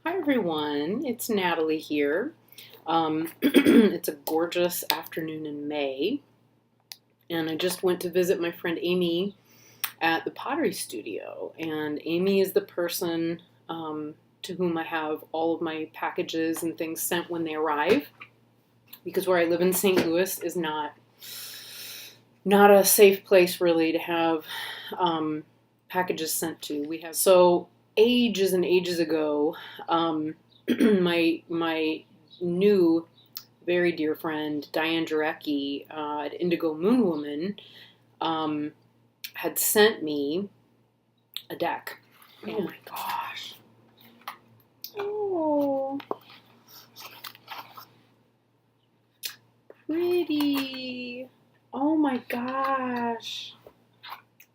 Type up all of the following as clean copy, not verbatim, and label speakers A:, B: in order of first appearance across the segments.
A: Hi everyone, it's Natalie here. It's a gorgeous afternoon in May, and I just went to visit my friend Amy at the pottery studio. And Amy is the person to whom I have all of my packages and things sent when they arrive, because where I live in St. Louis is not a safe place really to have packages sent to. Ages and ages ago, my new very dear friend Diane Jarecki at Indigo Moon Woman had sent me a deck. Oh my gosh! Oh, pretty! Oh my gosh!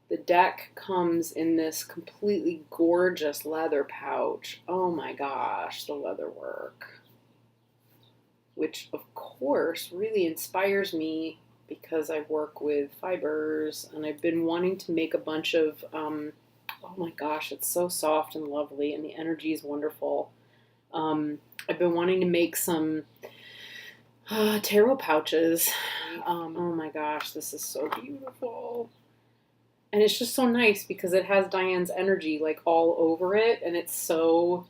A: The deck comes in this completely gorgeous leather pouch. Oh my gosh, the leather work. Which, of course, really inspires me because I work with fibers and I've been wanting to make a bunch of, oh my gosh, it's so soft and lovely and the energy is wonderful. I've been wanting to make some tarot pouches. Oh my gosh, this is so beautiful. And it's just so nice because it has Diane's energy like all over it, and it's so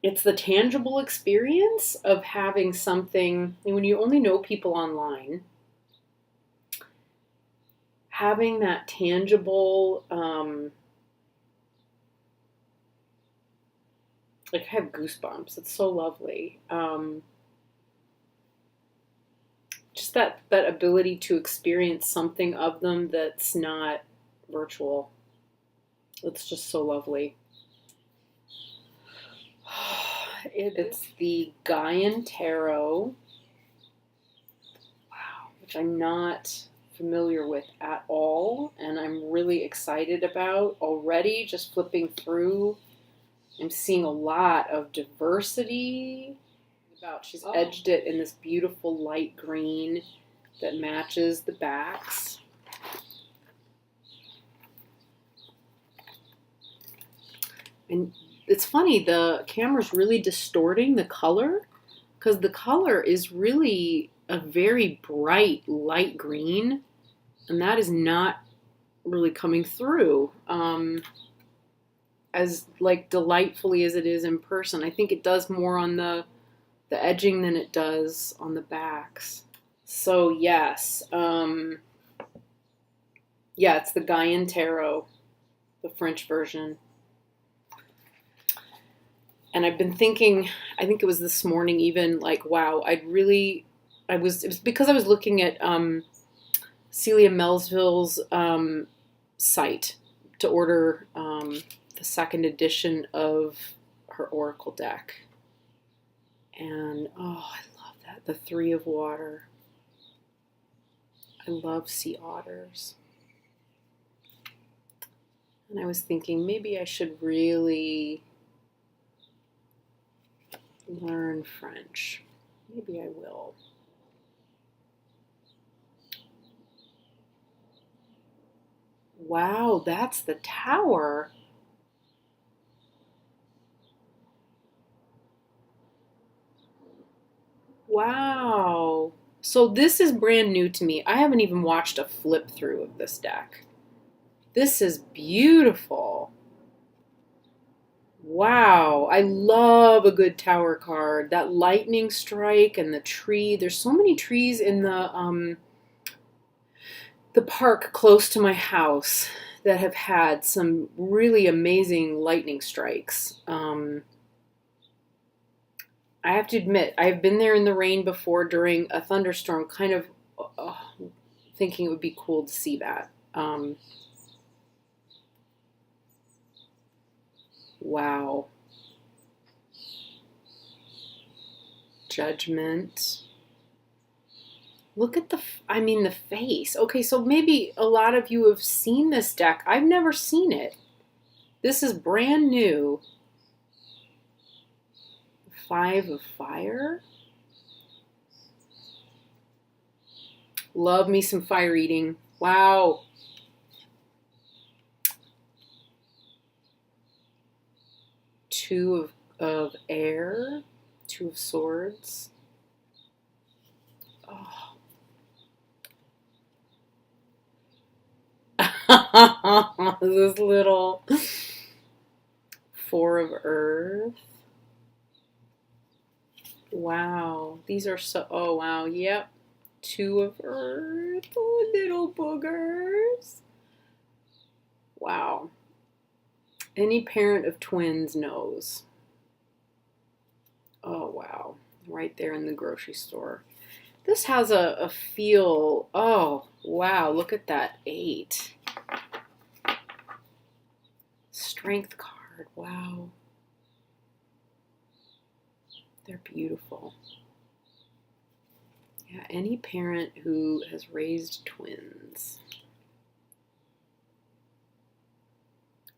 A: it's the tangible experience of having something. When you only know people online, having that tangible like I have goosebumps. It's so lovely. Just that ability to experience something of them that's not virtual. It's just so lovely. It's the Gaian Tarot, wow, which I'm not familiar with at all, and I'm really excited about already. Just flipping through, I'm seeing a lot of diversity. She's edged it in this beautiful light green that matches the backs. And it's funny, the camera's really distorting the color because the color is really a very bright light green, and that is not really coming through as like delightfully as it is in person. I think it does more on the edging than it does on the backs. So yes, yeah, it's the Gaian Tarot, the French version. And I've been thinking, I think it was this morning even, like, wow, it was because I was looking at Celia Melville's site to order the second edition of her Oracle deck. And, oh, I love that. The Three of Water. I love sea otters. And I was thinking maybe I should really learn French. Maybe I will. Wow, that's the tower. Wow. So this is brand new to me. I haven't even watched a flip through of this deck. This is beautiful. Wow. I love a good tower card. That lightning strike and the tree. There's so many trees in the park close to my house that have had some really amazing lightning strikes. I have to admit, I've been there in the rain before during a thunderstorm, kind of thinking it would be cool to see that. Wow. Judgment. Look at the face. Okay, so maybe a lot of you have seen this deck. I've never seen it. This is brand new. Five of Fire. Love me some fire eating. Wow. Two of air, Two of Swords. Oh. This little Four of Earth. Wow. These are so, oh wow, yep. Two of Earth. Oh, little boogers. Wow. Any parent of twins knows. Oh, wow. Right there in the grocery store. This has a feel. Oh, wow. Look at that 8. Strength card. Wow. They're beautiful. Yeah, any parent who has raised twins.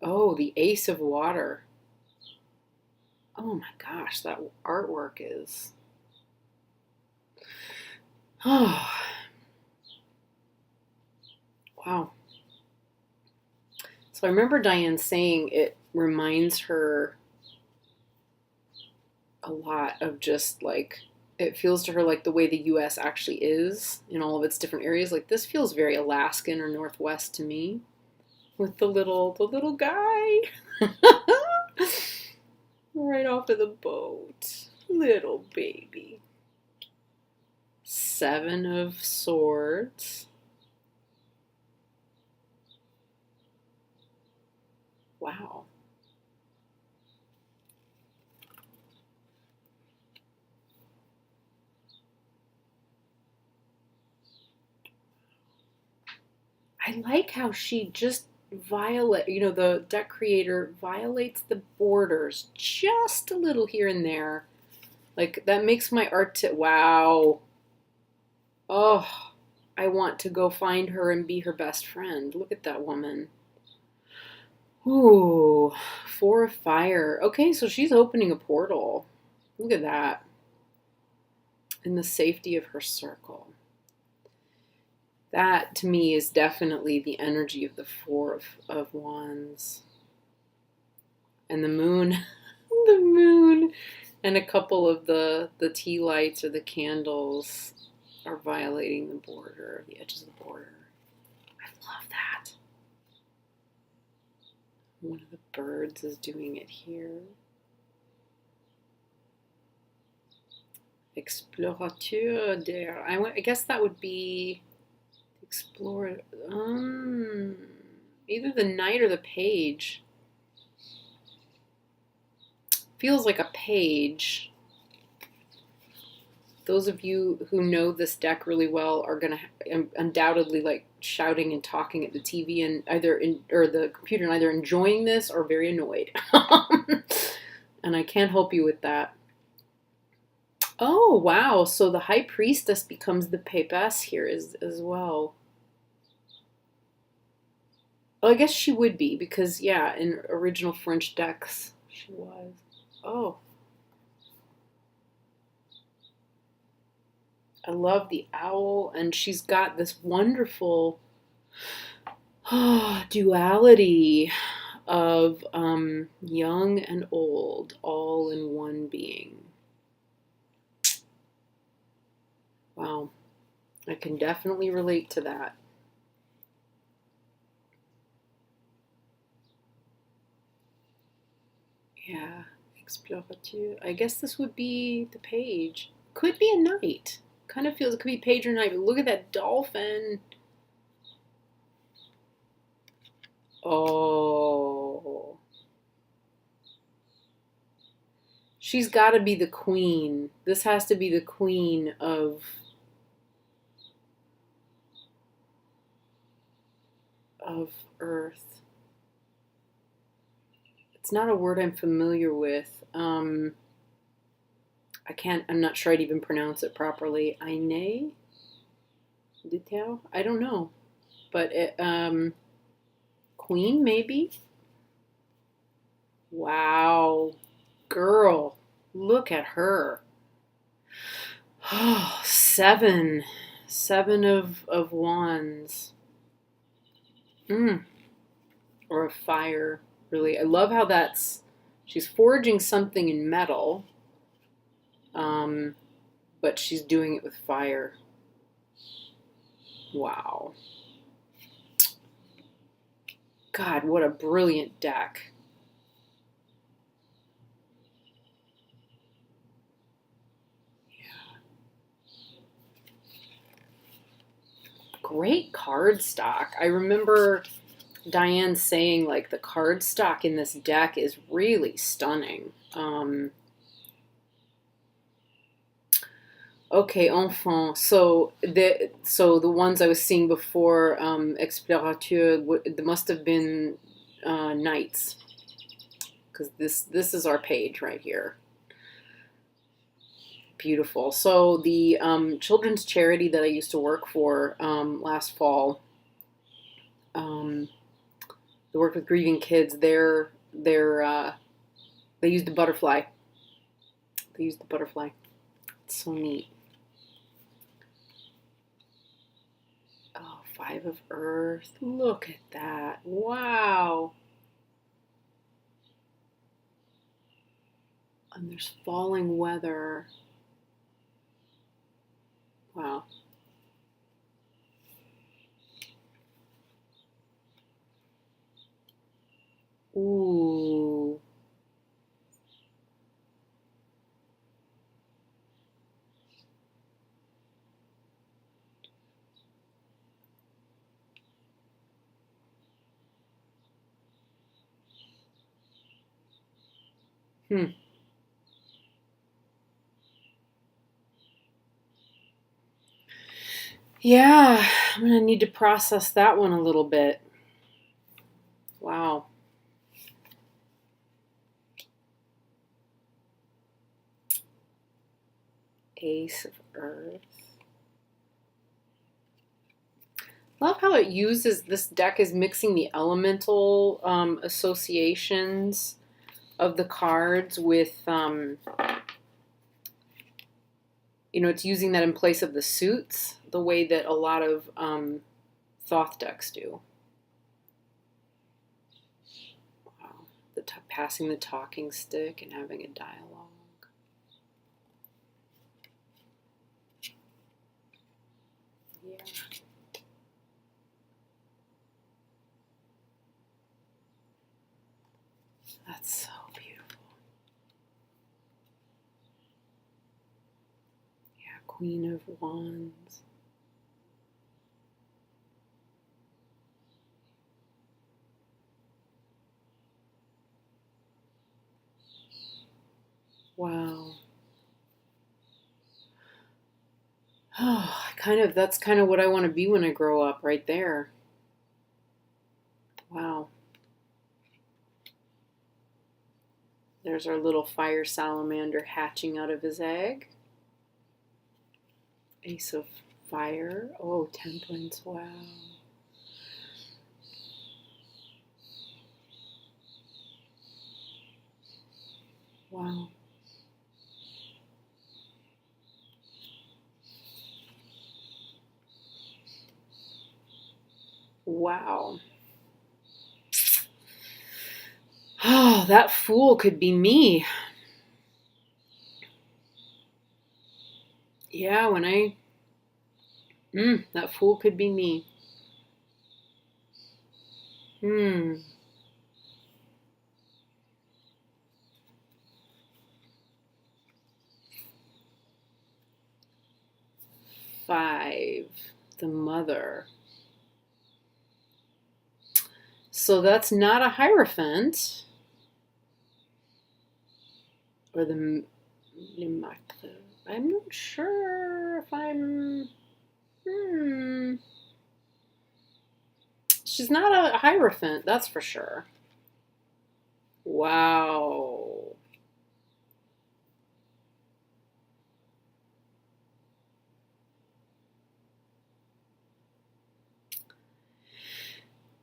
A: Oh, the Ace of Water. Oh my gosh, that artwork is... Oh. Wow. So I remember Diane saying it reminds her a lot of just like, it feels to her like the way the U.S. actually is in all of its different areas. Like this feels very Alaskan or Northwest to me, with the little guy right off of the boat, little baby. 7 of Swords. Wow. I like how she just the deck creator violates the borders just a little here and there. Like that makes my art wow. Oh, I want to go find her and be her best friend. Look at that woman. Ooh, 4 of Fire. Okay, so she's opening a portal. Look at that. In the safety of her circle. That, to me, is definitely the energy of the 4 of Wands. And the moon. The moon. And a couple of the tea lights or the candles are violating the border, the edges of the border. I love that. One of the birds is doing it here. Explorateur d'air. I guess that would be explorer. Either the knight or the page. Feels like a page. Those of you who know this deck really well are going to undoubtedly like shouting and talking at the TV and or the computer and either enjoying this or very annoyed. And I can't help you with that. Oh, wow. So the High Priestess becomes the Papess here as well. Well, I guess she would be because, yeah, in original French decks, she was. Oh. I love the owl, and she's got this wonderful duality of young and old all in one being. Wow. I can definitely relate to that. Yeah, explorateur. I guess this would be the page. Could be a knight. Kind of feels it could be page or knight, but look at that dolphin. Oh. She's got to be the queen. This has to be the queen of Earth. It's not a word I'm familiar with. I'm not sure I'd even pronounce it properly. Aine? Detail? I don't know. But queen, maybe? Wow. Girl, look at her. Oh, 7. 7 of wands. Or a fire, really. I love how that's She's forging something in metal, but she's doing it with fire. Wow. God, what a brilliant deck. Yeah. Great card stock. I remember Diane saying, like, the card stock in this deck is really stunning. Okay, enfant. So the ones I was seeing before, Explorateur, there must have been knights, because this is our page right here. Beautiful. So the children's charity that I used to work for last fall, they worked with grieving kids. They used the butterfly. They used the butterfly. It's so neat. Oh, 5 of Earth. Look at that. Wow. And there's falling weather. Wow. Ooh. Yeah, I'm going to need to process that one a little bit. Wow. Ace of Earth. Love how it uses, this deck is mixing the elemental associations of the cards with, it's using that in place of the suits, the way that a lot of Thoth decks do. Wow. Passing the talking stick and having a dialogue. Yeah. That's so beautiful. Yeah, Queen of Wands. Wow. Oh, that's kind of what I want to be when I grow up, right there. Wow. There's our little fire salamander hatching out of his egg. Ace of Fire. Oh, Temperance. Wow. Wow. Wow. Oh, that Fool could be me. Yeah, that Fool could be me. Five, the Mother. So that's not a Hierophant. Or the Limatre. I'm not sure if I'm... She's not a Hierophant, that's for sure. Wow.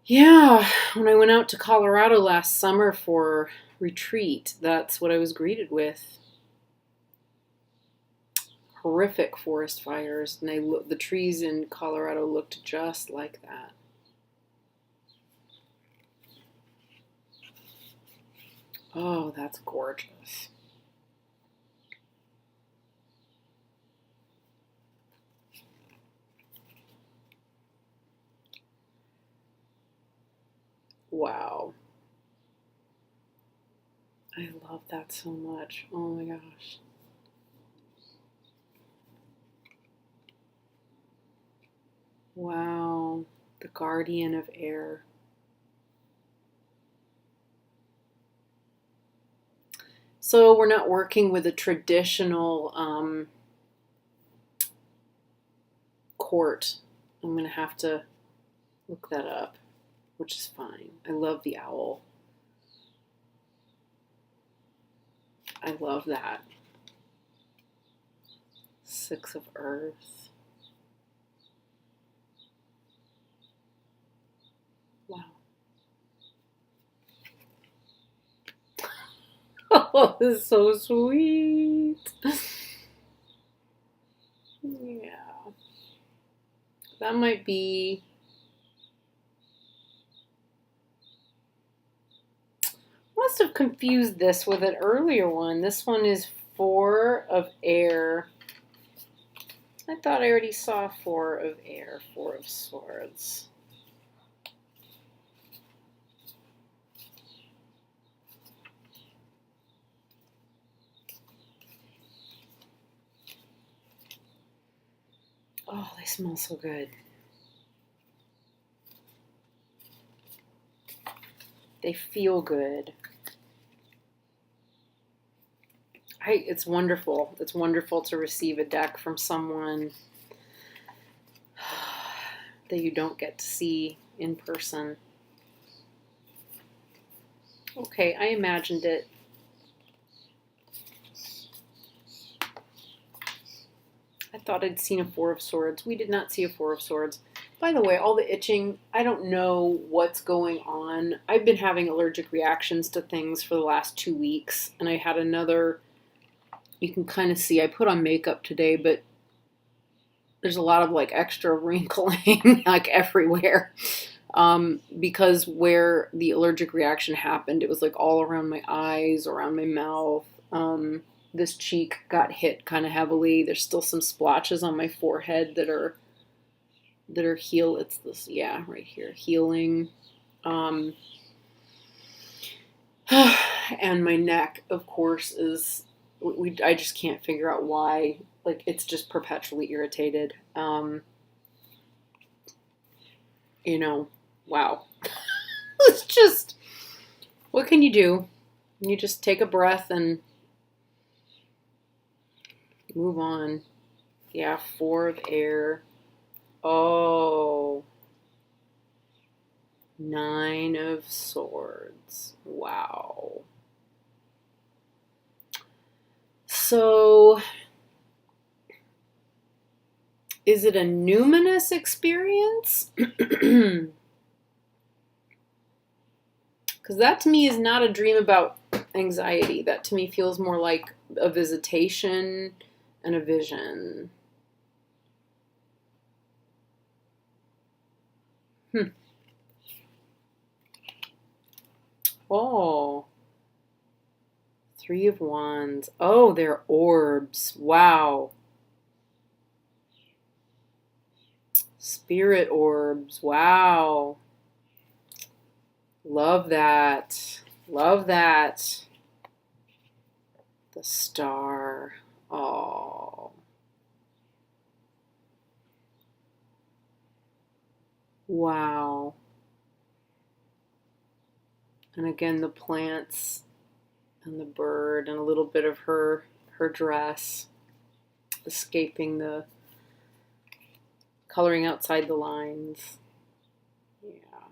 A: Yeah, when I went out to Colorado last summer for retreat, that's what I was greeted with. Horrific forest fires, and the trees in Colorado looked just like that. Oh, that's gorgeous. Wow. I love that so much. Oh my gosh. Wow. The guardian of air. So we're not working with a traditional court. I'm going to have to look that up, which is fine. I love the owl. I love that. 6 of Earth. Wow. Oh, this is so sweet. Yeah. That might be... Must have confused this with an earlier one. This one is 4 of air. I thought I already saw 4 of air, 4 of swords. Oh, they smell so good. They feel good. It's wonderful. It's wonderful to receive a deck from someone that you don't get to see in person. Okay, I imagined it. I thought I'd seen a 4 of swords. We did not see a 4 of swords. By the way, all the itching, I don't know what's going on. I've been having allergic reactions to things for the last 2 weeks, and I had another, you can kind of see, I put on makeup today, but there's a lot of like extra wrinkling like everywhere. Because where the allergic reaction happened, it was like all around my eyes, around my mouth. This cheek got hit kind of heavily. There's still some splotches on my forehead that are it's this, yeah, right here, healing. And my neck, of course, is, I just can't figure out why. Like, it's just perpetually irritated. You know, wow. It's just, what can you do? You just take a breath and move on. Yeah, 4 of air. Oh. 9 of swords. Wow. So, is it a numinous experience? Because that to me is not a dream about anxiety. That to me feels more like a visitation and a vision. Oh. 3 of Wands. Oh, they're orbs. Wow. Spirit orbs. Wow. Love that. Love that. The star. Oh. Wow. And again, the plants and the bird and a little bit of her dress escaping the coloring outside the lines. Yeah.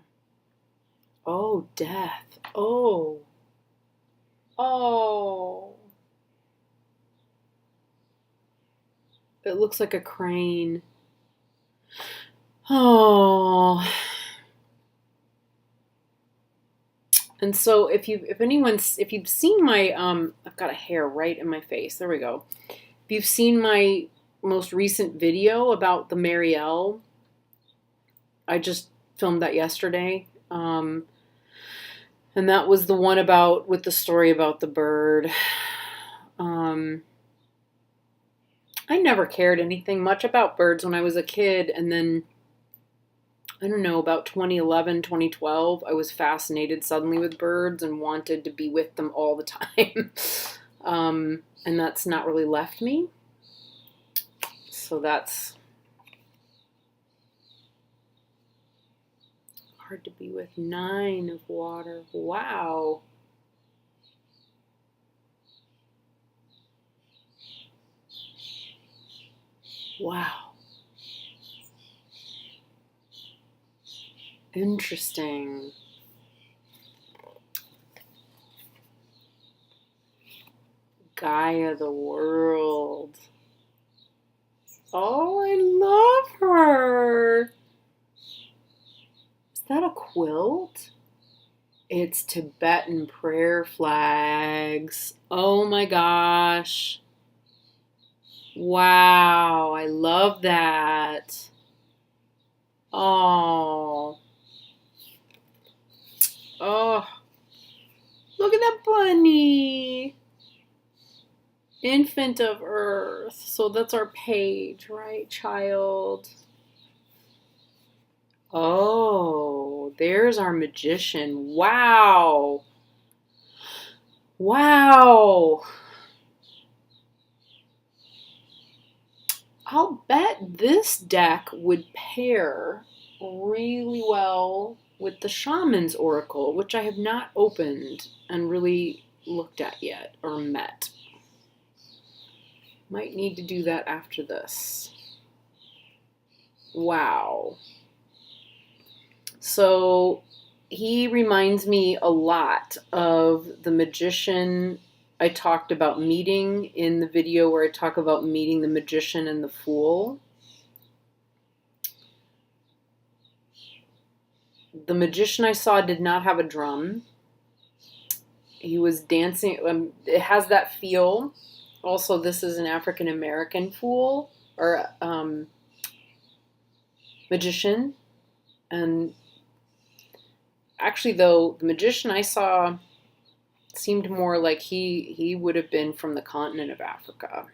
A: Oh, death. Oh. Oh. It looks like a crane. Oh. And so if you've seen my, I've got a hair right in my face. There we go. If you've seen my most recent video about the Marielle, I just filmed that yesterday. And that was the one with the story about the bird. I never cared anything much about birds when I was a kid. And then, I don't know, about 2011, 2012, I was fascinated suddenly with birds and wanted to be with them all the time. And that's not really left me. So that's hard to be with. 9 of water. Wow. Wow. Interesting. Gaia, the world. Oh, I love her. Is that a quilt? It's Tibetan prayer flags. Oh my gosh. Wow, I love that. Oh. Oh. Look at that bunny. Infant of Earth. So that's our page, right, child? Oh, there's our magician. Wow. Wow. I'll bet this deck would pair really well with the Shaman's Oracle, which I have not opened and really looked at yet or met. Might need to do that after this. Wow. So he reminds me a lot of the magician I talked about meeting in the video where I talk about meeting the magician and the fool. The magician I saw did not have a drum. He was dancing. It has that feel. Also, this is an African American fool or magician. And actually, though, the magician I saw seemed more like he would have been from the continent of Africa.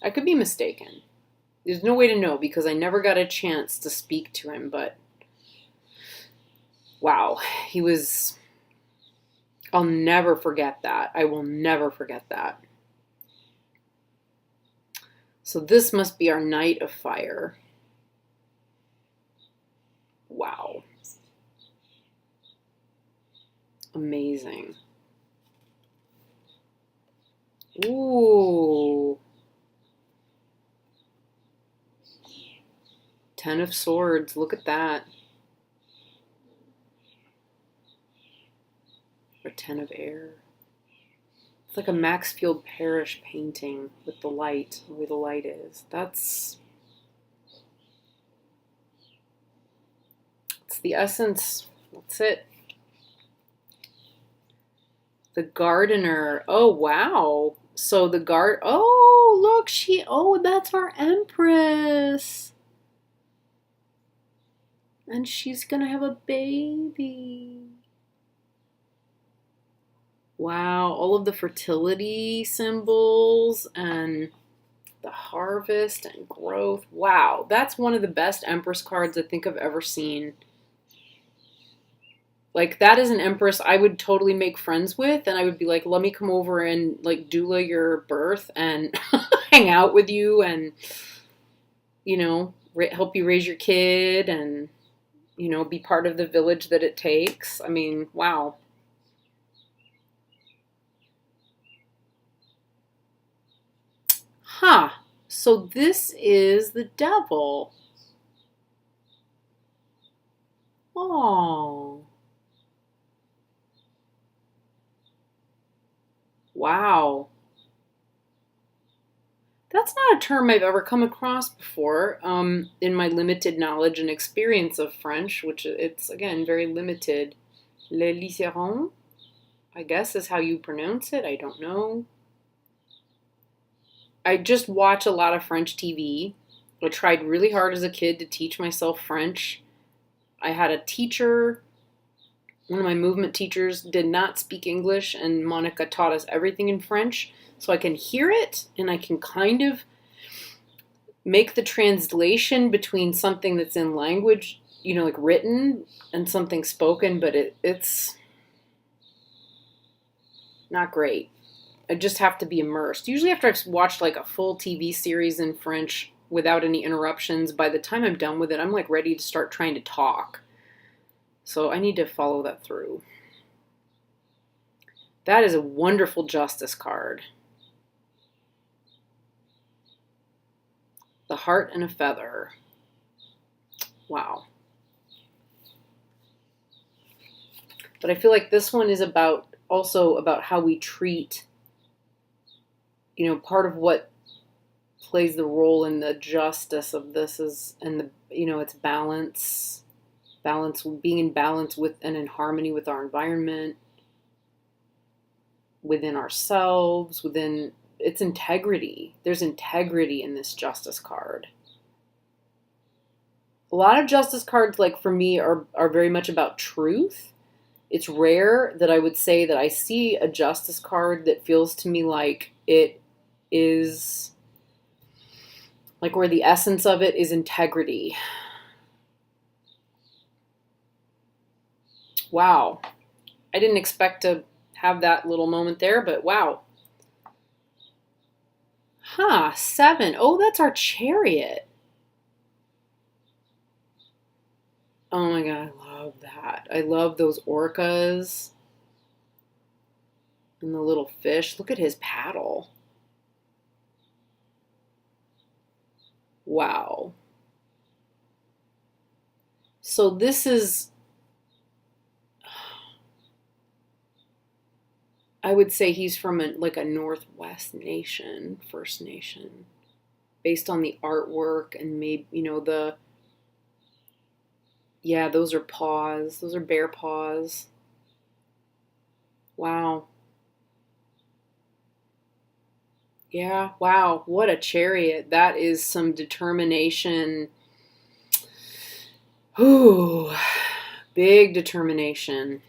A: I could be mistaken. There's no way to know because I never got a chance to speak to him, but wow, he was... I'll never forget that. I will never forget that. So this must be our Knight of Fire. Wow. Amazing. Ooh. 10 of Swords. Look at that. Or 10 of Air. It's like a Maxfield Parrish painting with the light, the way the light is. That's the essence. That's it. The Gardener. Oh, wow. So the oh, look, that's our Empress. And she's gonna have a baby. Wow, all of the fertility symbols and the harvest and growth. Wow, that's one of the best Empress cards I think I've ever seen. Like, that is an Empress I would totally make friends with, and I would be like, let me come over and, like, doula your birth and hang out with you and, you know, help you raise your kid and, you know, be part of the village that it takes. I mean, wow. Huh. So this is the devil. Oh. Wow. That's not a term I've ever come across before in my limited knowledge and experience of French, which it's, again, very limited. Le liseron, I guess is how you pronounce it. I don't know. I just watch a lot of French TV. I tried really hard as a kid to teach myself French. I had a teacher One of my movement teachers did not speak English, and Monica taught us everything in French. So I can hear it, and I can kind of make the translation between something that's in language, like written, and something spoken, but it's not great. I just have to be immersed. Usually after I've watched like a full TV series in French without any interruptions, by the time I'm done with it, I'm like ready to start trying to talk. So I need to follow that through. That is a wonderful justice card. The heart and a feather. Wow. But I feel like this one is also about how we treat, part of what plays the role in the justice of this is, it's balance, being in balance with and in harmony with our environment, within ourselves, within its integrity. There's integrity in this justice card. A lot of justice cards, like for me, are very much about truth. It's rare that I would say that I see a justice card that feels to me like it is, like where the essence of it is integrity. Wow. I didn't expect to have that little moment there, but wow. 7. Oh, that's our Chariot. Oh my God, I love that. I love those orcas and the little fish. Look at his paddle. Wow. So this is, I would say he's from a Northwest nation, First Nation, based on the artwork and maybe, those are paws. Those are bear paws. Wow. Yeah, wow. What a chariot. That is some determination. Ooh, big determination.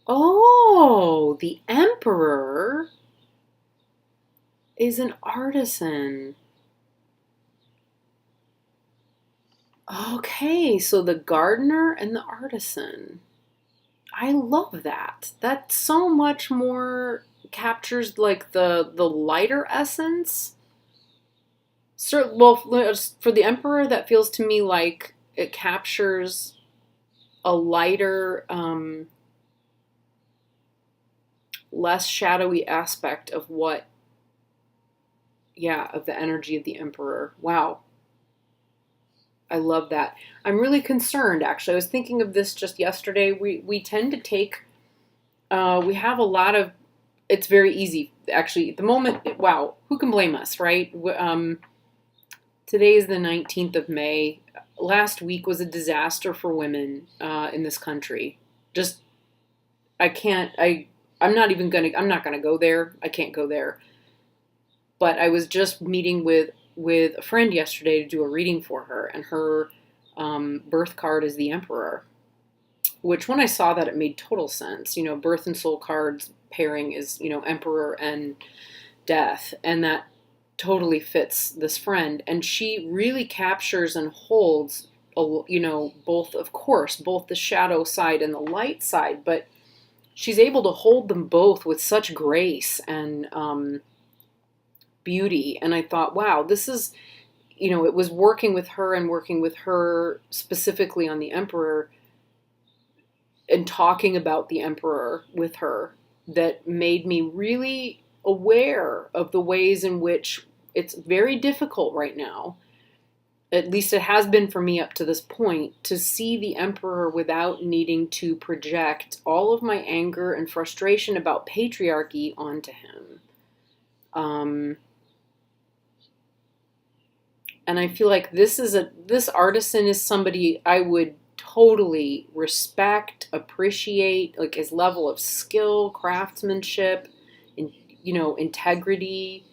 A: Oh, the Emperor is an artisan. Okay, so the gardener and the artisan. I love that. That so much more captures like the lighter essence. Well, for the Emperor, that feels to me like it captures a lighter, less shadowy aspect of of the energy of the Emperor. Wow. I love that. I'm really concerned, actually. I was thinking of this just yesterday. We tend to take, we have a lot of, it's very easy, actually, at the moment, wow, who can blame us, right? Today is the 19th of May. Last week was a disaster for women in this country. Just, I'm not going to go there. I can't go there. But I was just meeting with a friend yesterday to do a reading for her, and her birth card is the Emperor, which when I saw that, it made total sense. Birth and soul cards pairing is, Emperor and Death, and that totally fits this friend. And she really captures and holds, both, of course, both the shadow side and the light side, but she's able to hold them both with such grace and beauty. And I thought, wow, this is, it was working with her specifically on the Emperor and talking about the Emperor with her that made me really aware of the ways in which it's very difficult right now, at least it has been for me up to this point, to see the Emperor without needing to project all of my anger and frustration about patriarchy onto him. And I feel like this artisan is somebody I would totally respect, appreciate, like his level of skill, craftsmanship, and, integrity,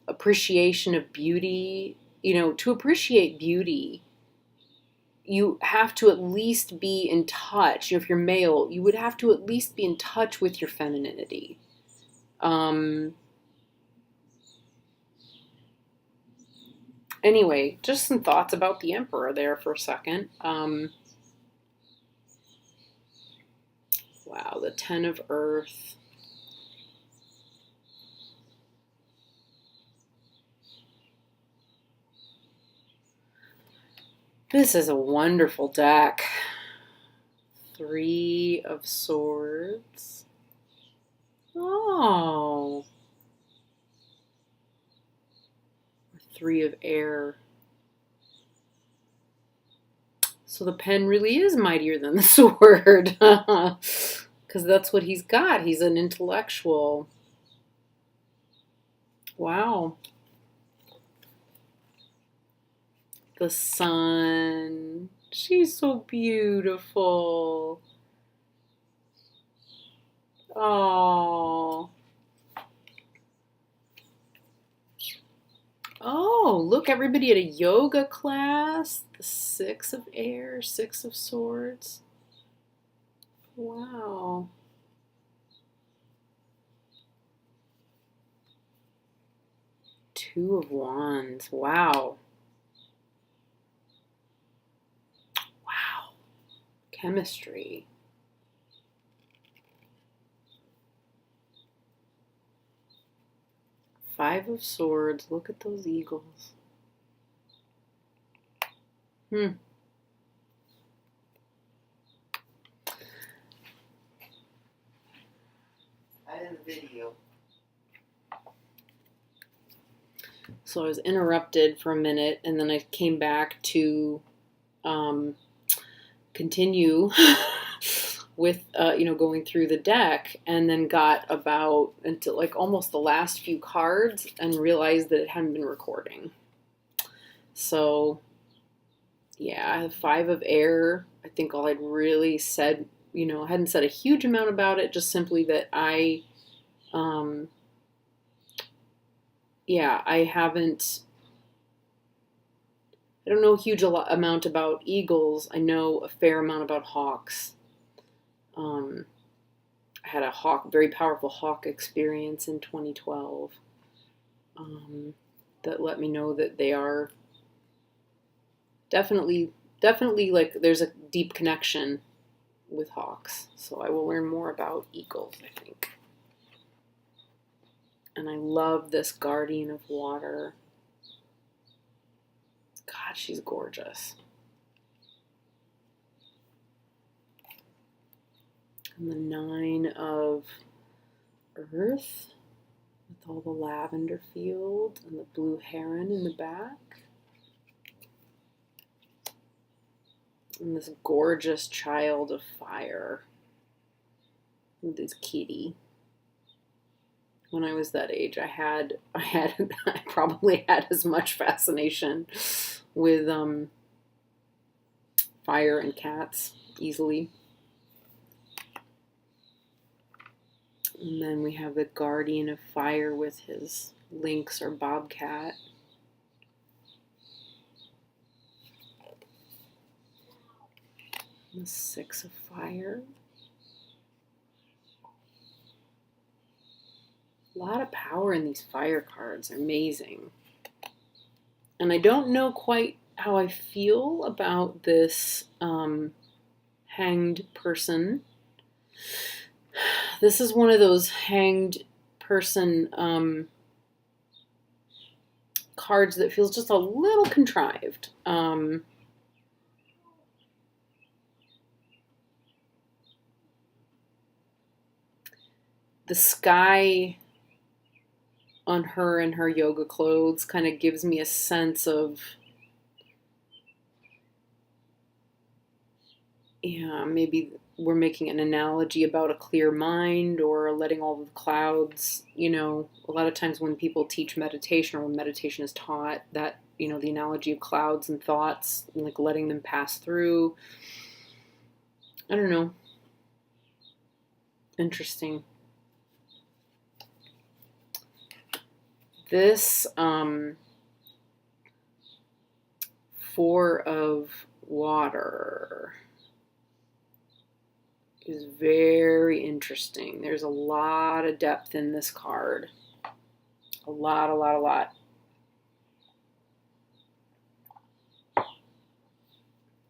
A: appreciation of beauty. To appreciate beauty you have to at least be in touch. You know, if you're male, you would have to at least be in touch with your femininity. Anyway, just some thoughts about the Emperor there for a second. Wow, the Ten of Earth. This is a wonderful deck. Three of Swords. Oh. Three of Air. So the pen really is mightier than the sword. Because that's what he's got. He's an intellectual. Wow. The Sun. She's so beautiful. Oh. Oh, look, everybody at a yoga class. The Six of Air, Six of Swords. Wow. Two of Wands. Wow. Wow. Chemistry. Five of Swords. Look at those eagles. I did a video. So I was interrupted for a minute, and then I came back to continue with going through the deck, and then got about until like almost the last few cards and realized that it hadn't been recording. So yeah, Five of Air. I think all I'd really said, I hadn't said a huge amount about it, just simply that I don't know a huge amount about eagles. I know a fair amount about hawks. I had a very powerful hawk experience in 2012 that let me know that they are definitely like there's a deep connection with hawks. So I will learn more about eagles, I think. And I love this Guardian of Water. God, she's gorgeous. And the Nine of Earth with all the lavender field and the blue heron in the back. And this gorgeous Child of Fire with his kitty. When I was that age, I probably had as much fascination with fire and cats easily. And then we have the Guardian of Fire with his lynx or bobcat. The Six of Fire. A lot of power in these fire cards. They're amazing. And I don't know quite how I feel about this hanged person. This is one of those hanged person cards that feels just a little contrived. The sky on her in her yoga clothes kind of gives me a sense of, maybe we're making an analogy about a clear mind or letting all the clouds, a lot of times when people teach meditation or when meditation is taught, that, the analogy of clouds and thoughts, and like letting them pass through. I don't know. Interesting. This Four of water is very interesting. There's a lot of depth in this card. A lot, a lot, a lot.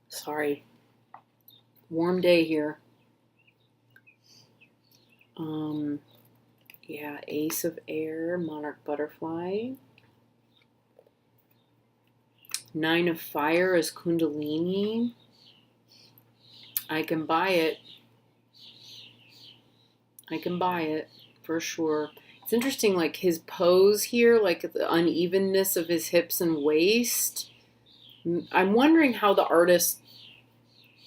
A: Sorry. Warm day here. Yeah, Ace of Air, Monarch Butterfly. Nine of Fire is Kundalini. I can buy it. I can buy it for sure. It's interesting, like his pose here, like the unevenness of his hips and waist. I'm wondering how the artist,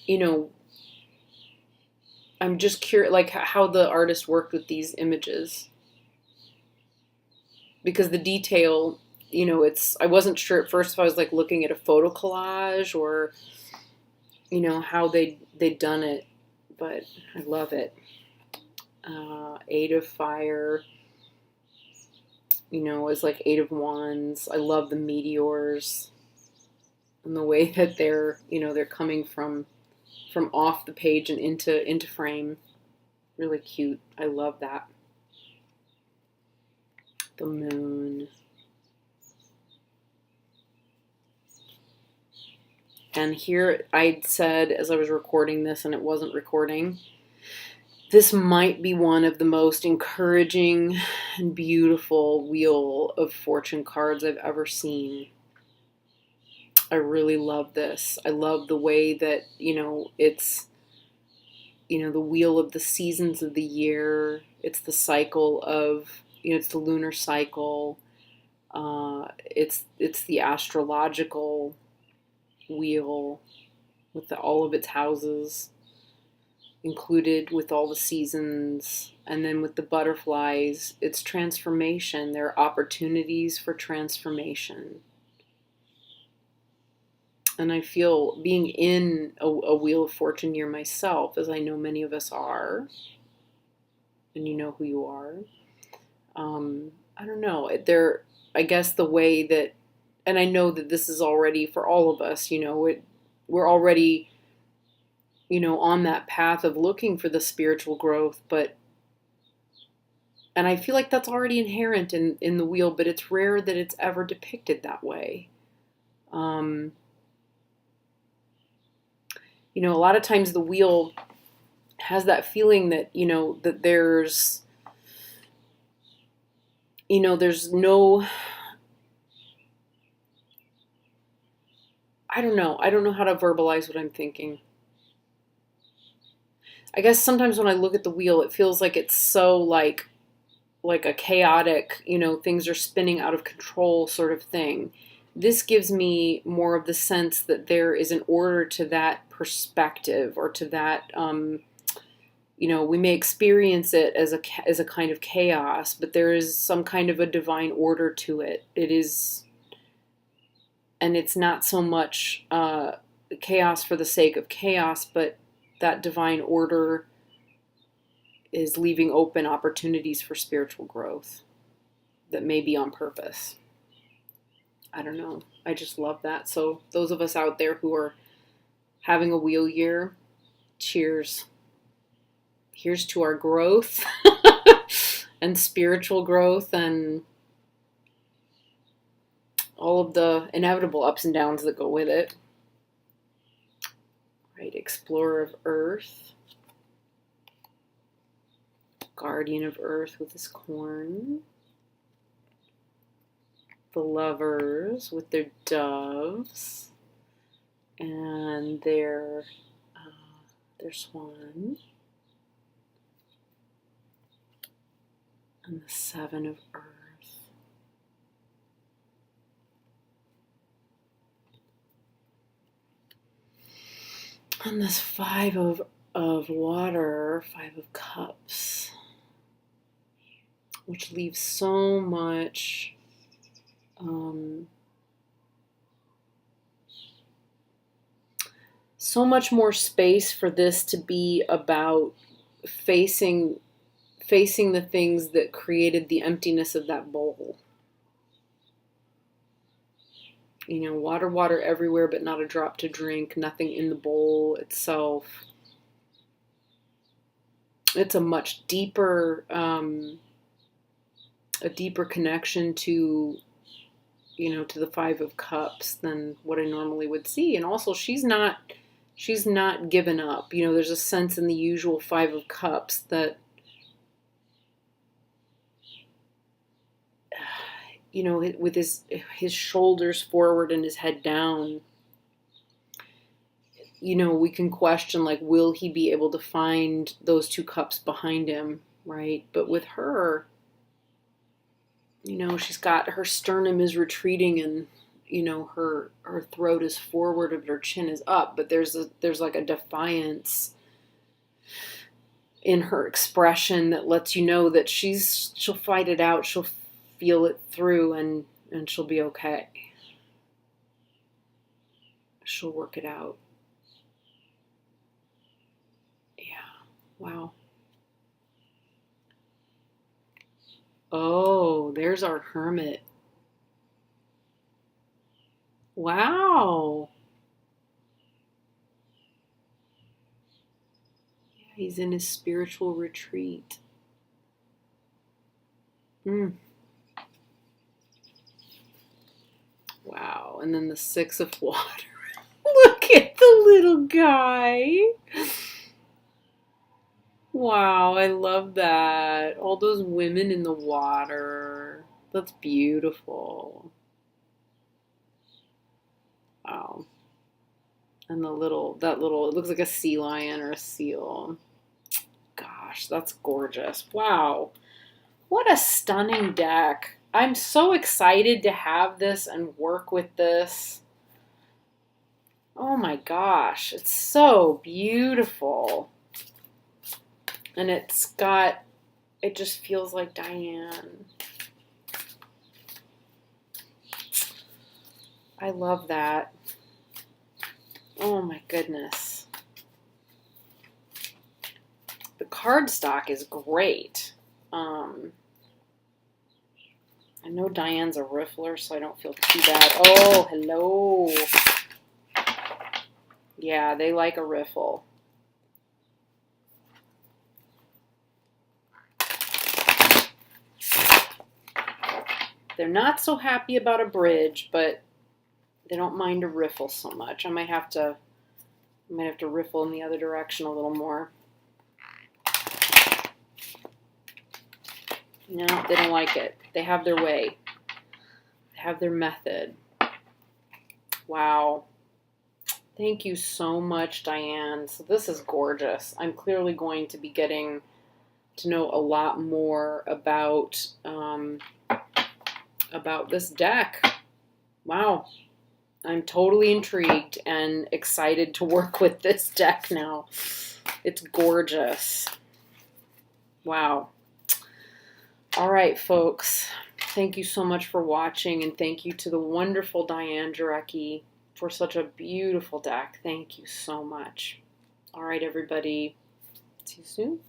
A: you know, I'm just curious, like how the artist worked with these images. Because the detail, you know, I wasn't sure at first if I was like looking at a photo collage or, you know, how they'd done it, but I love it. Eight of Fire, you know, is like Eight of Wands. I love the meteors and the way that they're, you know, they're coming from off the page and into frame. Really cute. I love that. The Moon. And here I said, as I was recording this and it wasn't recording, this might be one of the most encouraging and beautiful Wheel of Fortune cards I've ever seen. I really love this. I love the way that, you know, it's, you know, the wheel of the seasons of the year. It's the cycle of, you know, it's the lunar cycle. It's the astrological wheel with all of its houses included, with all the seasons, and then with the butterflies, it's transformation. There are opportunities for transformation. And I feel, being in a Wheel of Fortune year myself, as I know many of us are, and you know who you are, I don't know, I guess the way that, and I know that this is already for all of us, you know, we're already, you know, on that path of looking for the spiritual growth, and I feel like that's already inherent in the wheel, but it's rare that it's ever depicted that way. You know, a lot of times the wheel has that feeling that, you know, that there's, you know, there's no, I don't know how to verbalize what I'm thinking. I guess sometimes when I look at the wheel, it feels like it's so like a chaotic, you know, things are spinning out of control sort of thing. This gives me more of the sense that there is an order to that perspective, or to that, you know, we may experience it as a kind of chaos, but there is some kind of a divine order to it. It is, and it's not so much chaos for the sake of chaos, but that divine order is leaving open opportunities for spiritual growth that may be on purpose. I don't know. I just love that. So those of us out there who are having a wheel year, cheers. Here's to our growth and spiritual growth and all of the inevitable ups and downs that go with it. Right, Explorer of Earth. Guardian of Earth with his corn. The Lovers with their doves and their swan. And the Seven of Earth. And this Five of Water, Five of Cups, which leaves so much so much more space for this to be about facing the things that created the emptiness of that bowl. You know, water everywhere, but not a drop to drink, nothing in the bowl itself. It's a much deeper, connection to, you know, to the Five of Cups than what I normally would see. And also, she's not given up. You know, there's a sense in the usual Five of Cups that, you know, with his shoulders forward and his head down, you know, we can question, like, will he be able to find those two cups behind him, right? But with her, you know, she's got, her sternum is retreating, and, you know, her throat is forward and her chin is up, but there's like a defiance in her expression that lets you know that she'll fight it out, she'll feel it through, and she'll be okay. She'll work it out. Yeah. Wow. Oh, there's our Hermit. Wow. Yeah, he's in his spiritual retreat. Wow. And then the Six of Water. Look at the little guy. Wow, I love that. All those women in the water. That's beautiful. Wow. And that little, it looks like a sea lion or a seal. Gosh, that's gorgeous. Wow. What a stunning deck. I'm so excited to have this and work with this. Oh my gosh, it's so beautiful. And it just feels like Diane. I love that. Oh my goodness. The cardstock is great. I know Diane's a riffler, so I don't feel too bad. Oh, hello. Yeah, they like a riffle. They're not so happy about a bridge, but they don't mind a riffle so much. I might have to riffle in the other direction a little more. No, they don't like it. They have their way. They have their method. Wow. Thank you so much, Diane. So this is gorgeous. I'm clearly going to be getting to know a lot more about this deck. Wow. I'm totally intrigued and excited to work with this deck now. It's gorgeous. Wow. All right, folks. Thank you so much for watching, and thank you to the wonderful Diane Jarecki for such a beautiful deck. Thank you so much. All right, everybody. See you soon.